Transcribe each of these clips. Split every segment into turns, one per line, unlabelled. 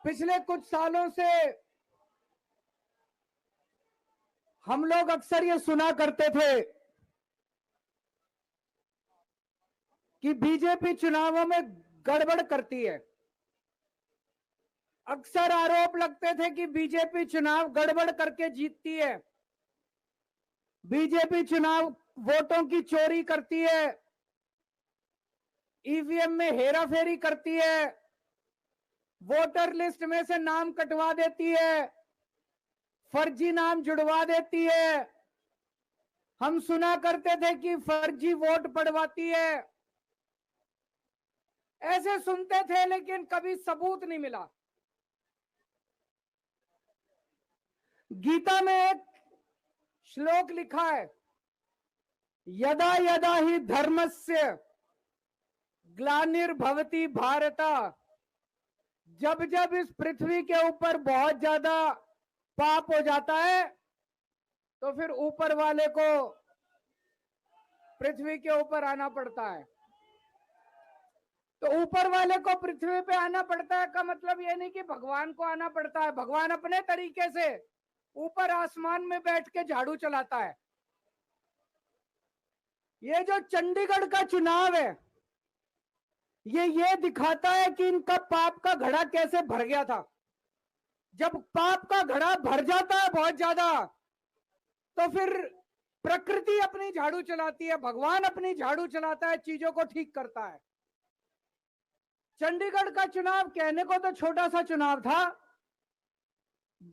पिछले कुछ सालों से हम लोग अक्सर ये सुना करते थे कि बीजेपी चुनावों में गड़बड़ करती है। अक्सर आरोप लगते थे कि बीजेपी चुनाव गड़बड़ करके जीतती है, बीजेपी चुनाव वोटों की चोरी करती है, ईवीएम में हेराफेरी करती है, वोटर लिस्ट में से नाम कटवा देती है, फर्जी नाम जुड़वा देती है। हम सुना करते थे कि फर्जी वोट पड़वाती है। ऐसे सुनते थे, लेकिन कभी सबूत नहीं मिला। गीता में एक श्लोक लिखा है, यदा यदा ही धर्मस्य ग्लानिर्भवति भारत। जब जब इस पृथ्वी के ऊपर बहुत ज्यादा पाप हो जाता है तो फिर ऊपर वाले को पृथ्वी के ऊपर आना पड़ता है। तो ऊपर वाले को पृथ्वी पे आना पड़ता है का मतलब ये नहीं कि भगवान को आना पड़ता है। भगवान अपने तरीके से ऊपर आसमान में बैठ के झाड़ू चलाता है। ये जो चंडीगढ़ का चुनाव है, ये दिखाता है कि इनका पाप का घड़ा कैसे भर गया था। जब पाप का घड़ा भर जाता है बहुत ज्यादा, तो फिर प्रकृति अपनी झाड़ू चलाती है, भगवान अपनी झाड़ू चलाता है, चीजों को ठीक करता है। चंडीगढ़ का चुनाव कहने को तो छोटा सा चुनाव था,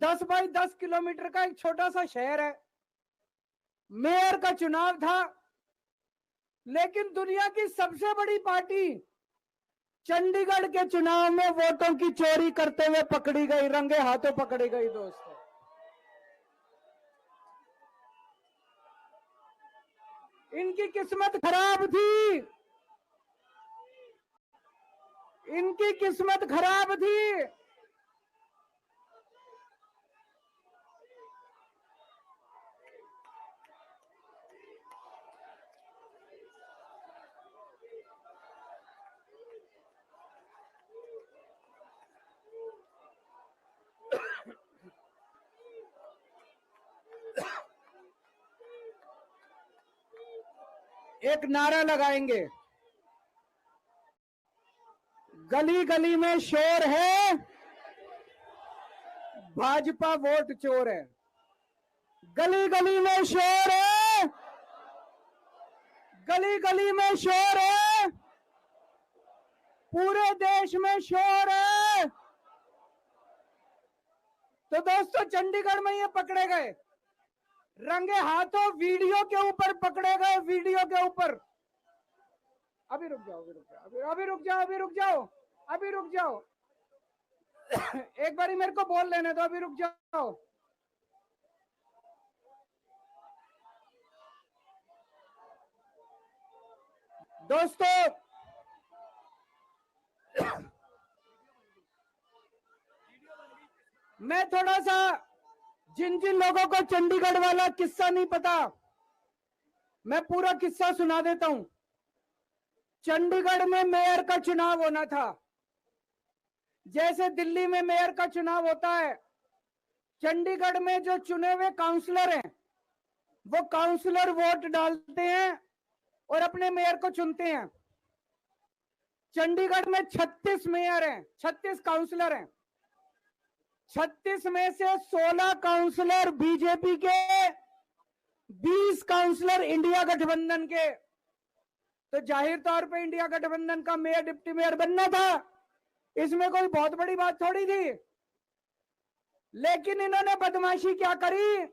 10 बाई 10 किलोमीटर का एक छोटा सा शहर है, मेयर का चुनाव था, लेकिन दुनिया की सबसे बड़ी पार्टी चंडीगढ़ के चुनाव में वोटों की चोरी करते हुए पकड़ी गई, रंगे हाथों पकड़ी गई। दोस्तों, इनकी किस्मत खराब थी, इनकी किस्मत खराब थी। एक नारा लगाएंगे, गली गली में शोर है, भाजपा वोट चोर है। गली गली में शोर है, गली गली में शोर है, पूरे देश में शोर है। तो दोस्तों, चंडीगढ़ में ये पकड़े गए, रंगे हाथों वीडियो के ऊपर पकड़े गए, वीडियो के ऊपर। अभी रुक जाओ, अभी रुक जाओ, अभी रुक जाओ, अभी रुक जाओ, अभी रुक जाओ। एक बारी मेरे को बोल लेने दो, अभी रुक जाओ। दोस्तों, मैं थोड़ा सा, जिन जिन लोगों को चंडीगढ़ वाला किस्सा नहीं पता, मैं पूरा किस्सा सुना देता हूं। चंडीगढ़ में मेयर का चुनाव होना था, जैसे दिल्ली में मेयर का चुनाव होता है। चंडीगढ़ में जो चुने हुए काउंसलर हैं, वो काउंसलर वोट डालते हैं और अपने मेयर को चुनते हैं। चंडीगढ़ में 36 मेयर हैं, 36 काउंसलर हैं। 36 में से 16 काउंसलर बीजेपी के, 20 काउंसलर इंडिया गठबंधन के। तो जाहिर तौर पे इंडिया गठबंधन का मेयर डिप्टी मेयर बनना था, इसमें कोई बहुत बड़ी बात थोड़ी थी। लेकिन इन्होंने बदमाशी क्या करी,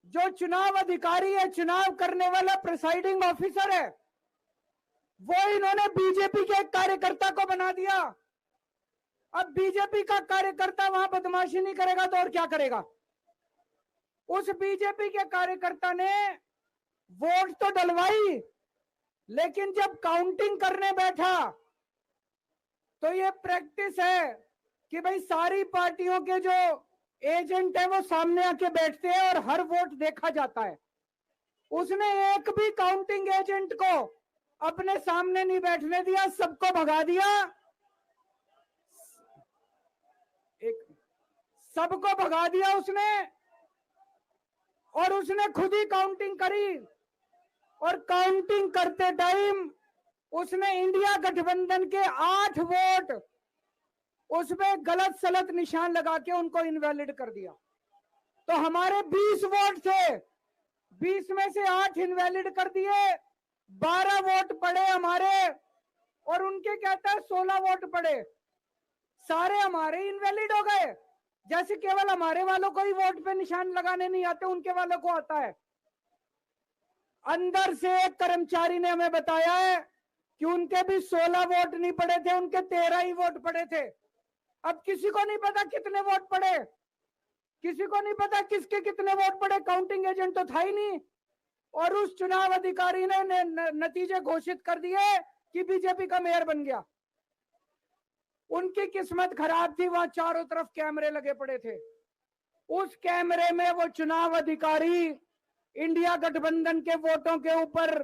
जो चुनाव अधिकारी है, चुनाव करने वाला प्रिसाइडिंग ऑफिसर है, वो इन्होंने बीजेपी के एक कार्यकर्ता को बना दिया। अब बीजेपी का कार्यकर्ता वहां बदमाशी नहीं करेगा तो और क्या करेगा। उस बीजेपी के कार्यकर्ता ने वोट तो डलवाई, लेकिन जब काउंटिंग करने बैठा तो ये प्रैक्टिस है कि भाई सारी पार्टियों के जो एजेंट है वो सामने आके बैठते हैं और हर वोट देखा जाता है। उसने एक भी काउंटिंग एजेंट को अपने सामने नहीं बैठने दिया, सबको भगा दिया। सबको भगा दिया उसने, और उसने खुद ही काउंटिंग करी, और काउंटिंग करते टाइम उसने इंडिया गठबंधन के 8 वोट उसमें गलत सलत निशान लगा के उनको इनवैलिड कर दिया। तो हमारे 20 वोट थे, 20 में से 8 इनवैलिड कर दिए, 12 वोट पड़े हमारे, और उनके कहता है 16 वोट पड़े, सारे हमारे इनवैलिड हो गए। जैसे केवल हमारे वालों को ही वोट पे निशान लगाने नहीं आते, उनके वालों को आता है। अंदर से एक कर्मचारी ने हमें बताया है कि उनके भी 16 वोट नहीं पड़े थे, उनके 13 ही वोट पड़े थे। अब किसी को नहीं पता कितने वोट पड़े, किसी को नहीं पता किसके कितने वोट पड़े, काउंटिंग एजेंट तो था ही नहीं। और उस चुनाव अधिकारी ने नतीजे घोषित कर दिए कि बीजेपी का मेयर बन गया। उनकी किस्मत खराब थी, वहां चारों तरफ कैमरे लगे पड़े थे। उस कैमरे में वो चुनाव अधिकारी इंडिया गठबंधन के वोटों के ऊपर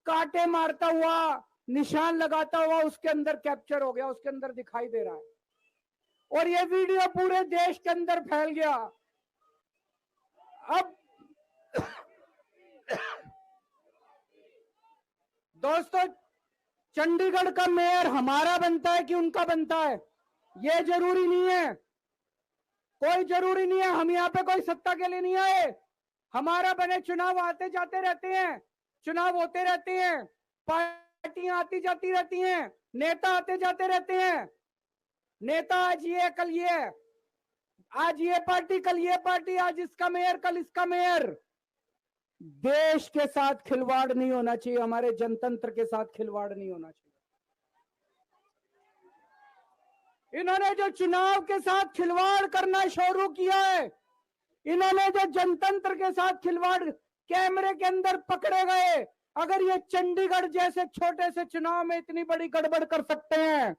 कांटे मारता हुआ, निशान लगाता हुआ उसके अंदर कैप्चर हो गया, उसके अंदर दिखाई दे रहा है। और ये वीडियो पूरे देश के अंदर फैल गया। अब दोस्तों, चंडीगढ़ का मेयर हमारा बनता है कि उनका बनता है, ये जरूरी नहीं है, कोई जरूरी नहीं है। हम यहाँ पे कोई सत्ता के लिए नहीं आए, हमारा बने चुनाव आते जाते रहते हैं, चुनाव होते रहते हैं, पार्टियां आती जाती रहती हैं, नेता आते जाते रहते हैं। नेता आज ये कल ये, आज ये पार्टी कल ये पार्टी, आज इसका मेयर कल इसका मेयर। देश के साथ खिलवाड़ नहीं होना चाहिए, हमारे जनतंत्र के साथ खिलवाड़ नहीं होना चाहिए। इन्होंने जो चुनाव के साथ खिलवाड़ करना शुरू किया है, इन्होंने जो जनतंत्र के साथ खिलवाड़ कैमरे के अंदर पकड़े गए, अगर ये चंडीगढ़ जैसे छोटे से चुनाव में इतनी बड़ी गड़बड़ कर सकते हैं,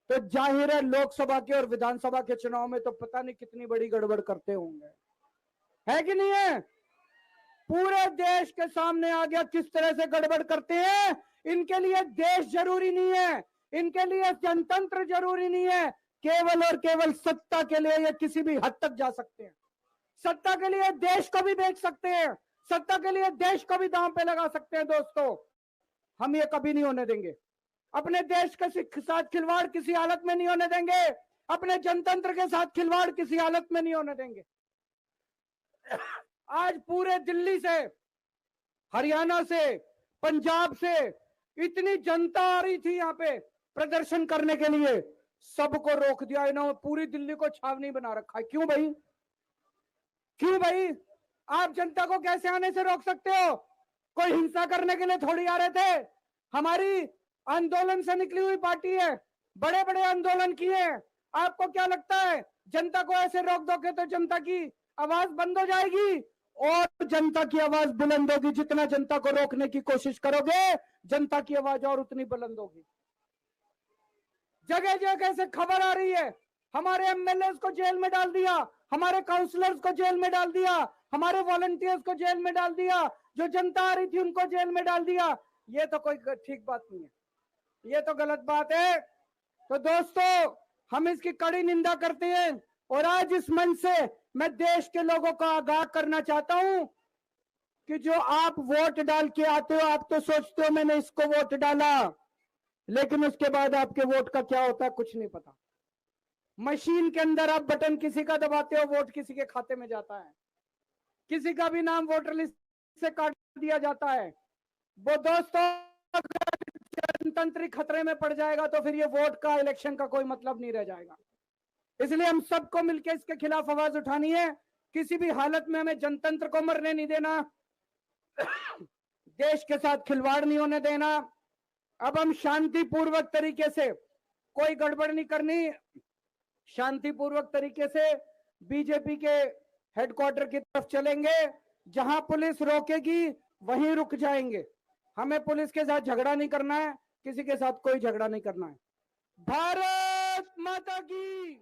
तो जाहिर है लोकसभा के और विधानसभा के चुनाव में तो पता नहीं कितनी बड़ी गड़बड़ करते होंगे, है कि नहीं है? पूरे देश के सामने आ गया किस तरह से गड़बड़ करते हैं। इनके लिए देश जरूरी नहीं है, इनके लिए जनतंत्र जरूरी नहीं है, केवल और केवल सत्ता के लिए ये किसी भी हद तक जा सकते हैं। सत्ता के लिए देश को भी बेच सकते हैं, सत्ता के लिए देश को भी दांव पे लगा सकते हैं। दोस्तों, हम ये कभी नहीं होने देंगे, अपने देश के साथ खिलवाड़ किसी हालत में नहीं होने देंगे, अपने जनतंत्र के साथ खिलवाड़ किसी हालत में नहीं होने देंगे। आज पूरे दिल्ली से, हरियाणा से, पंजाब से इतनी जनता आ रही थी यहाँ पे प्रदर्शन करने के लिए, सबको रोक दिया इन्होंने, पूरी दिल्ली को छावनी बना रखा है। क्यों भाई, क्यों भाई? आप जनता को कैसे आने से रोक सकते हो? कोई हिंसा करने के लिए थोड़ी आ रहे थे। हमारी आंदोलन से निकली हुई पार्टी है, बड़े बड़े आंदोलन किए हैं। आपको क्या लगता है जनता को ऐसे रोक दोगे तो जनता की आवाज बंद हो जाएगी? और जनता की आवाज बुलंद होगी। जितना जनता को रोकने की कोशिश करोगे, जनता की आवाज और उतनी बुलंद होगी। जगह जगह से खबर आ रही है, हमारे एमएलए को जेल में डाल दिया, हमारे काउंसलर्स को जेल में डाल दिया, हमारे वॉलंटियर्स को जेल में डाल दिया, जो जनता आ रही थी उनको जेल में डाल दिया। ये तो कोई ठीक बात नहीं है, ये तो गलत बात है। तो दोस्तों, हम इसकी कड़ी निंदा करते हैं, और आज इस मंच से मैं देश के लोगों को आगाह करना चाहता हूं कि जो आप वोट डाल के आते हो, आप तो सोचते हो मैंने इसको वोट डाला, लेकिन उसके बाद आपके वोट का क्या होता है कुछ नहीं पता। मशीन के अंदर आप बटन किसी का दबाते हो, वोट किसी के खाते में जाता है, किसी का भी नाम वोटर लिस्ट से काट दिया जाता है। वो दोस्तों, जनतंत्र खतरे में पड़ जाएगा तो फिर ये वोट का, इलेक्शन का कोई मतलब नहीं रह जाएगा। इसलिए हम सबको मिलकर इसके खिलाफ आवाज उठानी है। किसी भी हालत में हमें जनतंत्र को मरने नहीं देना, देश के साथ खिलवाड़ नहीं होने देना। अब हम शांतिपूर्वक तरीके से, कोई गड़बड़ नहीं करनी, शांतिपूर्वक तरीके से बीजेपी के हेडक्वार्टर की तरफ चलेंगे। जहां पुलिस रोकेगी वहीं रुक जाएंगे। हमें पुलिस के साथ झगड़ा नहीं करना है, किसी के साथ कोई झगड़ा नहीं करना है। भारत माता की।